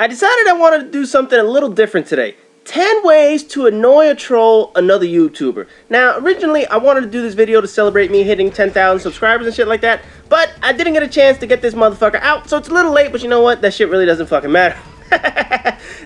I decided I wanted to do something a little different today. 10 ways to annoy or troll another YouTuber. Now, originally, I wanted to do this video to celebrate me hitting 10,000 subscribers and shit like that, but I didn't get a chance to get this motherfucker out, so it's a little late, but you know what? That shit really doesn't fucking matter.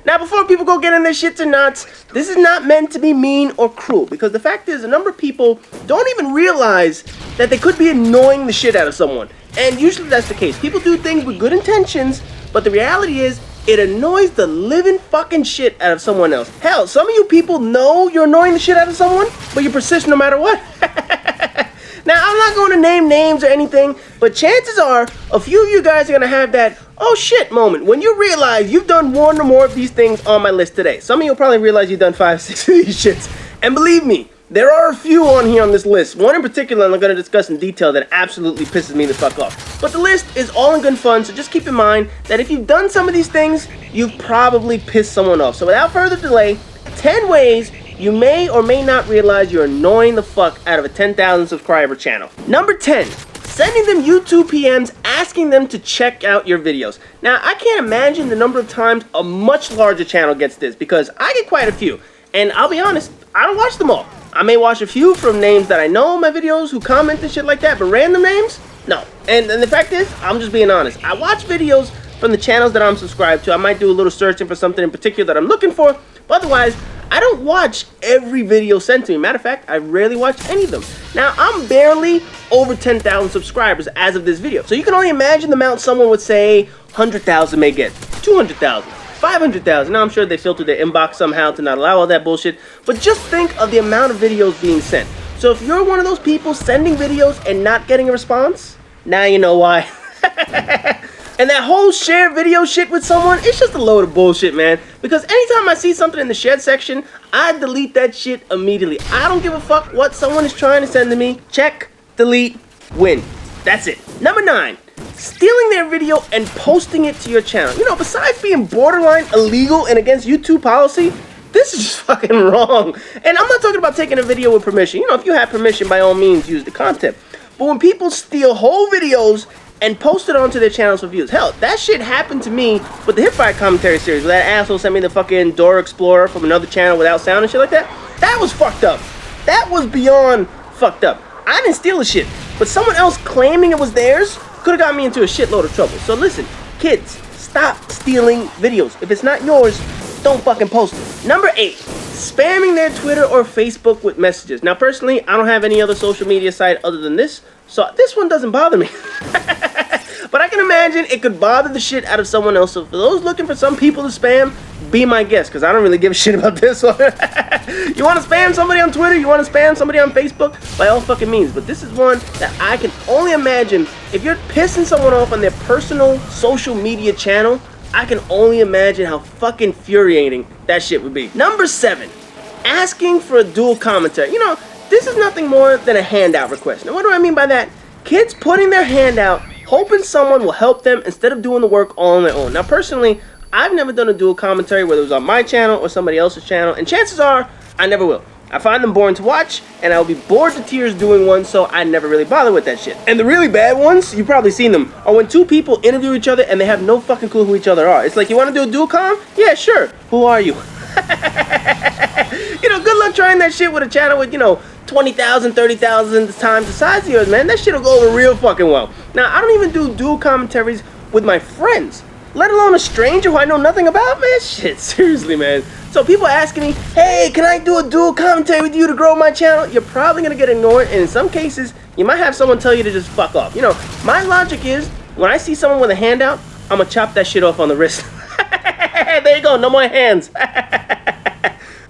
Now, before people go getting their shits or nuts, this is not meant to be mean or cruel, because the fact is, a number of people don't even realize that they could be annoying the shit out of someone. And usually that's the case. People do things with good intentions, but the reality is, it annoys the living fucking shit out of someone else. Hell, some of you people know you're annoying the shit out of someone, but you persist no matter what. Now, I'm not going to name names or anything, but chances are, a few of you guys are going to have that, oh shit moment, when you realize you've done one or more of these things on my list today. Some of you will probably realize you've done 5, 6 of these shits. And believe me, there are a few on here on this list. One in particular I'm going to discuss in detail that absolutely pisses me the fuck off. But the list is all in good fun, so just keep in mind that if you've done some of these things, you've probably pissed someone off. So without further delay, 10 ways you may or may not realize you're annoying the fuck out of a 10,000 subscriber channel. Number 10. Sending them YouTube PMs asking them to check out your videos. Now, I can't imagine the number of times a much larger channel gets this, because I get quite a few. And I'll be honest, I don't watch them all. I may watch a few from names that I know in my videos who comment and shit like that, but random names? No. And the fact is, I'm just being honest. I watch videos from the channels that I'm subscribed to. I might do a little searching for something in particular that I'm looking for, but otherwise, I don't watch every video sent to me. Matter of fact, I rarely watch any of them. Now, I'm barely over 10,000 subscribers as of this video. So you can only imagine the amount someone would say 100,000 may get, 200,000. 500,000. Now, I'm sure they filtered their inbox somehow to not allow all that bullshit, but just think of the amount of videos being sent. So if you're one of those people sending videos and not getting a response, now you know why. And that whole share video shit with someone, it's just a load of bullshit, man. Because anytime I see something in the shared section, I delete that shit immediately. I don't give a fuck what someone is trying to send to me. Check, delete, win. That's it. Number 9. Stealing their video and posting it to your channel. You know, besides being borderline illegal and against YouTube policy, this is just fucking wrong. And I'm not talking about taking a video with permission. You know, if you have permission, by all means, use the content. But when people steal whole videos and post it onto their channels for views. Hell, that shit happened to me with the Hipfire commentary series, where that asshole sent me the fucking Door Explorer from another channel without sound and shit like that. That was fucked up. That was beyond fucked up. I didn't steal the shit, but someone else claiming it was theirs could have got me into a shitload of trouble. So listen, kids, stop stealing videos. If it's not yours, don't fucking post it. Number 8, spamming their Twitter or Facebook with messages. Now, personally, I don't have any other social media site other than this, so this one doesn't bother me. But I can imagine it could bother the shit out of someone else. So for those looking for some people to spam, be my guest, because I don't really give a shit about this one. You want to spam somebody on Twitter? You want to spam somebody on Facebook? By all fucking means. But this is one that I can only imagine. If you're pissing someone off on their personal social media channel, I can only imagine how fucking infuriating that shit would be. Number 7, asking for a dual commentary. You know, this is nothing more than a handout request. Now, what do I mean by that? Kids putting their hand out, hoping someone will help them instead of doing the work all on their own. Now, personally, I've never done a dual commentary, whether it was on my channel or somebody else's channel, and chances are, I never will. I find them boring to watch, and I'll be bored to tears doing one, so I never really bother with that shit. And the really bad ones, you've probably seen them, are when two people interview each other and they have no fucking clue who each other are. It's like, you want to do a dual com? Yeah, sure. Who are you? You know, good luck trying that shit with a channel with, you know, 20,000, 30,000 times the size of yours, man. That shit'll go over real fucking well. Now, I don't even do dual commentaries with my friends, let alone a stranger who I know nothing about, man. Shit, seriously, man. So people asking me, hey, can I do a dual commentary with you to grow my channel? You're probably gonna get ignored, and in some cases, you might have someone tell you to just fuck off. You know, my logic is, when I see someone with a handout, I'm gonna chop that shit off on the wrist. There you go, no more hands.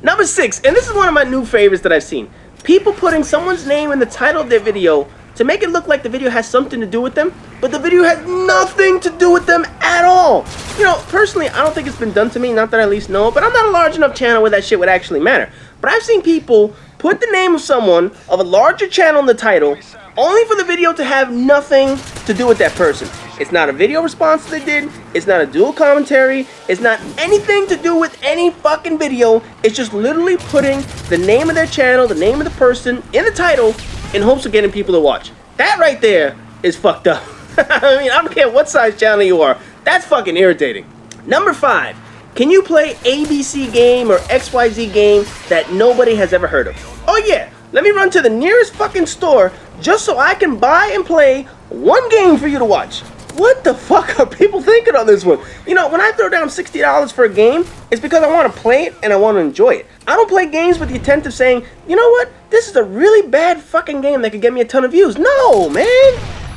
Number 6, and this is one of my new favorites that I've seen. People putting someone's name in the title of their video to make it look like the video has something to do with them, but the video has nothing to do with them at all. You know, personally, I don't think it's been done to me, not that I at least know, but I'm not a large enough channel where that shit would actually matter. But I've seen people put the name of someone of a larger channel in the title, only for the video to have nothing to do with that person. It's not a video response they did, it's not a dual commentary, it's not anything to do with any fucking video. It's just literally putting the name of their channel, the name of the person in the title in hopes of getting people to watch. That right there is fucked up. I mean, I don't care what size channel you are, that's fucking irritating. Number 5. Can you play ABC game or XYZ game that nobody has ever heard of? Oh yeah, let me run to the nearest fucking store just so I can buy and play one game for you to watch. What the fuck are people thinking on this one? You know, when I throw down $60 for a game, it's because I want to play it and I want to enjoy it. I don't play games with the intent of saying, you know what, this is a really bad fucking game that could get me a ton of views. No, man.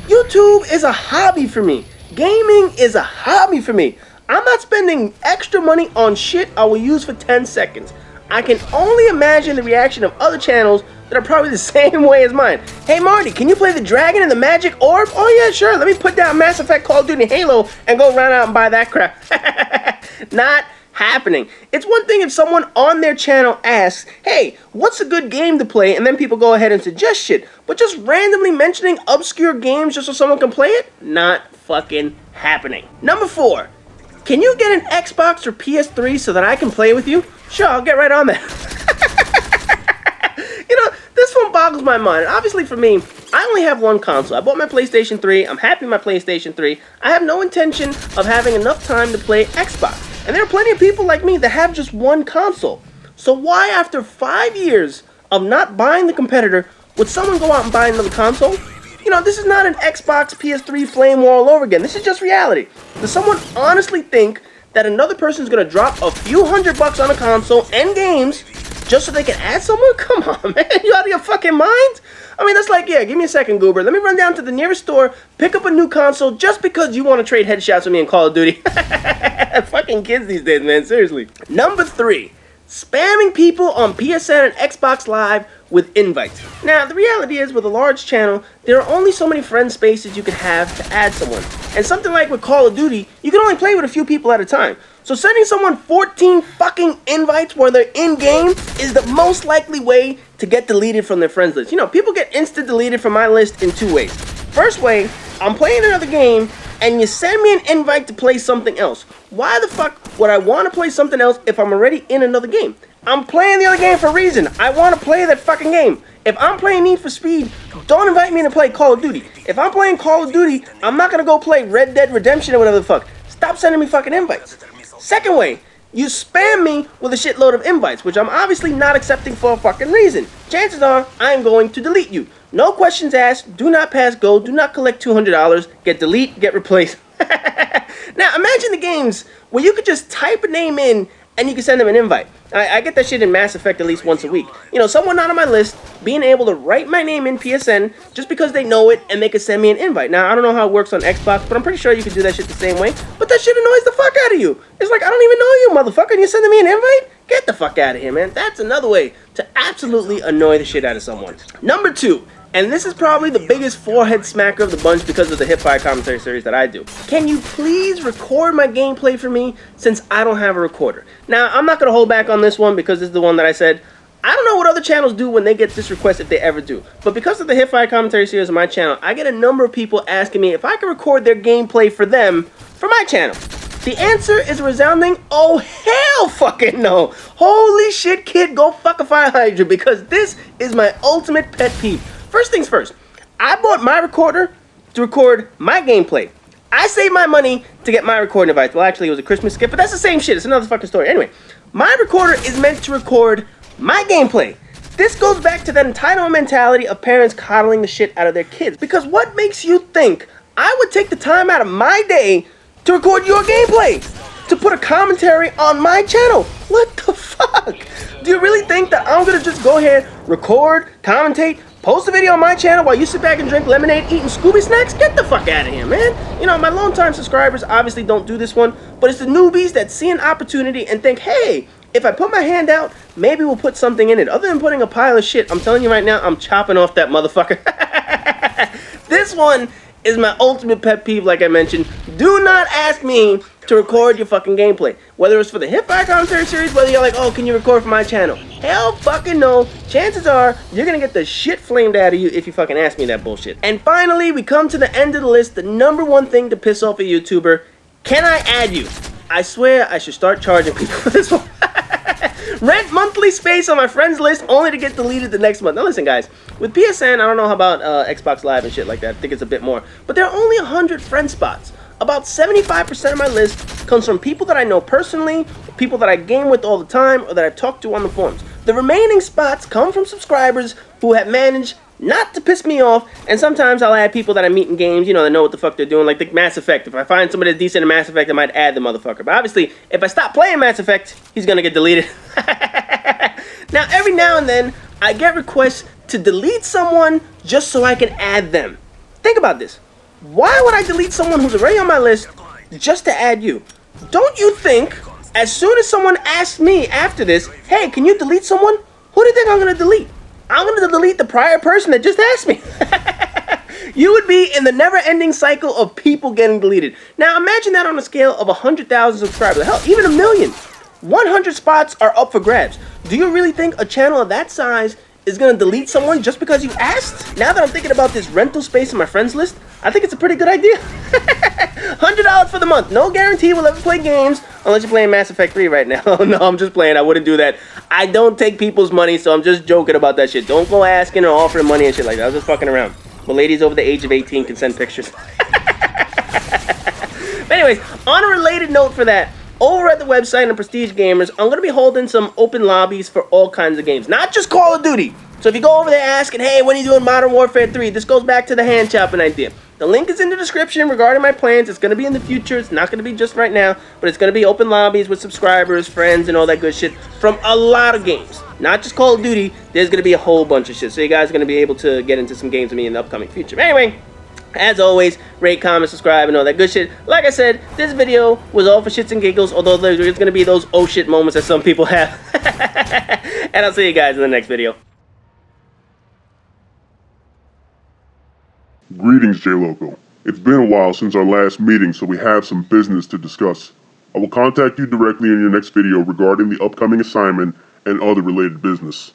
YouTube is a hobby for me. Gaming is a hobby for me. I'm not spending extra money on shit I will use for 10 seconds. I can only imagine the reaction of other channels that are probably the same way as mine. Hey Marty, can you play the dragon and the magic orb? Oh yeah, sure. Let me put down Mass Effect, Call of Duty, Halo, and go run out and buy that crap. Not happening. It's one thing if someone on their channel asks, hey, what's a good game to play? And then people go ahead and suggest shit. But just randomly mentioning obscure games just so someone can play it? Not fucking happening. Number 4. Can you get an Xbox or PS3 so that I can play with you? Sure, I'll get right on that. You know, this one boggles my mind. Obviously for me, I only have one console. I bought my PlayStation 3. I'm happy with my PlayStation 3. I have no intention of having enough time to play Xbox. And there are plenty of people like me that have just one console. So why after 5 years of not buying the competitor, would someone go out and buy another console? You know, this is not an Xbox PS3 flame war all over again. This is just reality. Does someone honestly think that another person's gonna drop a few $100 on a console and games just so they can add someone? Come on, man. You out of your fucking mind? I mean, that's like, yeah, give me a second, Goober. Let me run down to the nearest store, pick up a new console just because you want to trade headshots with me in Call of Duty. Fucking kids these days, man. Seriously. Number 3. Spamming people on PSN and Xbox Live with invites. Now, the reality is, with a large channel, there are only so many friend spaces you can have to add someone. And something like with Call of Duty, you can only play with a few people at a time. So sending someone 14 fucking invites while they're in-game is the most likely way to get deleted from their friends list. You know, people get instant-deleted from my list in 2 ways. First way, I'm playing another game, and you send me an invite to play something else. Why the fuck would I want to play something else if I'm already in another game? I'm playing the other game for a reason. I want to play that fucking game. If I'm playing Need for Speed, don't invite me to play Call of Duty. If I'm playing Call of Duty, I'm not going to go play Red Dead Redemption or whatever the fuck. Stop sending me fucking invites. Second way, you spam me with a shitload of invites, which I'm obviously not accepting for a fucking reason. Chances are, I'm going to delete you. No questions asked, do not pass go, do not collect $200, get delete, get replaced. Now, imagine the games where you could just type a name in and you can send them an invite. I get that shit in Mass Effect at least once a week. You know, someone not on my list being able to write my name in PSN just because they know it and they could send me an invite. Now, I don't know how it works on Xbox, but I'm pretty sure you can do that shit the same way. But that shit annoys the fuck out of you. It's like, I don't even know you, motherfucker, and you're sending me an invite? Get the fuck out of here, man. That's another way to absolutely annoy the shit out of someone. Number 2. And this is probably the biggest forehead smacker of the bunch because of the hip-fire commentary series that I do. Can you please record my gameplay for me since I don't have a recorder? Now, I'm not going to hold back on this one because this is the one that I said. I don't know what other channels do when they get this request, if they ever do. But because of the hip-fire commentary series on my channel, I get a number of people asking me if I can record their gameplay for them for my channel. The answer is a resounding, oh hell fucking no. Holy shit, kid, go fuck a fire hydrant because this is my ultimate pet peeve. First things first, I bought my recorder to record my gameplay. I saved my money to get my recording device. Well, actually, it was a Christmas gift, but that's the same shit. It's another fucking story. Anyway, my recorder is meant to record my gameplay. This goes back to that entitlement mentality of parents coddling the shit out of their kids. Because what makes you think I would take the time out of my day to record your gameplay? To put a commentary on my channel? What the fuck? Do you really think that I'm gonna just go ahead, record, commentate, post a video on my channel while you sit back and drink lemonade eating Scooby snacks? Get the fuck out of here, man. You know, my long-time subscribers obviously don't do this one, but it's the newbies that see an opportunity and think, hey, if I put my hand out, maybe we'll put something in it. Other than putting a pile of shit, I'm telling you right now, I'm chopping off that motherfucker. This one is my ultimate pet peeve, like I mentioned. Do not ask me to record your fucking gameplay. Whether it's for the hip-fire commentary series, whether you're like, oh, can you record for my channel? Hell fucking no. Chances are, you're gonna get the shit flamed out of you if you fucking ask me that bullshit. And finally, we come to the end of the list, the number one thing to piss off a YouTuber. Can I add you? I swear I should start charging people for this one. Rent monthly space on my friends list only to get deleted the next month. Now listen guys, with PSN, I don't know how about Xbox Live and shit like that. I think it's a bit more. But there are only 100 friend spots. about 75% of my list comes from people that I know personally, people that I game with all the time, or that I talk to on the forums. The remaining spots come from subscribers who have managed not to piss me off, and sometimes I'll add people that I meet in games, you know, that know what the fuck they're doing, like the Mass Effect. If I find somebody that's decent in Mass Effect, I might add the motherfucker. But obviously, if I stop playing Mass Effect, he's gonna get deleted. Now, every now and then, I get requests to delete someone just so I can add them. Think about this. Why would I delete someone who's already on my list just to add you? Don't you think, as soon as someone asks me after this, hey, can you delete someone? Who do you think I'm gonna delete? I'm going to delete the prior person that just asked me. You would be in the never-ending cycle of people getting deleted. Now, imagine that on a scale of 100,000 subscribers. Hell, even 1 million. 100 spots are up for grabs. Do you really think a channel of that size is going to delete someone just because you asked? Now that I'm thinking about this rental space in my friends list, I think it's a pretty good idea. $100 for the month. No guarantee we'll ever play games unless you're playing Mass Effect 3 right now. No, I'm just playing. I wouldn't do that. I don't take people's money, so I'm just joking about that shit. Don't go asking or offering money and shit like that. I was just fucking around. But ladies over the age of 18 can send pictures. But anyways, on a related note for that, over at the website and Prestige Gamers, I'm going to be holding some open lobbies for all kinds of games. Not just Call of Duty. So if you go over there asking, hey, when are you doing Modern Warfare 3? This goes back to the hand chopping idea. The link is in the description regarding my plans. It's going to be in the future. It's not going to be just right now. But it's going to be open lobbies with subscribers, friends, and all that good shit from a lot of games. Not just Call of Duty. There's going to be a whole bunch of shit. So you guys are going to be able to get into some games with me in the upcoming future. But anyway, as always, rate, comment, subscribe, and all that good shit. Like I said, this video was all for shits and giggles, although there's going to be those oh shit moments that some people have. And I'll see you guys in the next video. Greetings, J-Loco. It's been a while since our last meeting, so we have some business to discuss. I will contact you directly in your next video regarding the upcoming assignment and other related business.